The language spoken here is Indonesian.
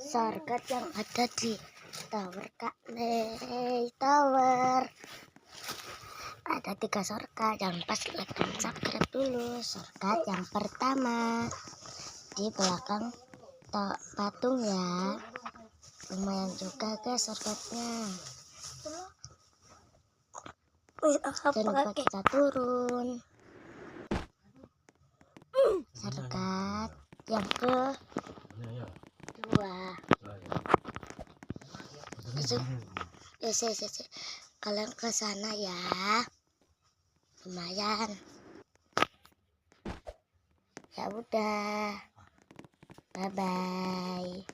shortcut yang ada di tower Kak Lei Tower. Ada 3 shortcut, yang pas like dan subscribe dulu. Shortcut yang pertama di belakang patung ya, lumayan juga guys shortcutnya. Jangan lupa kita turun. Shortcut yang kedua, kalian ke sana ya, lumayan. Ya udah, bye bye.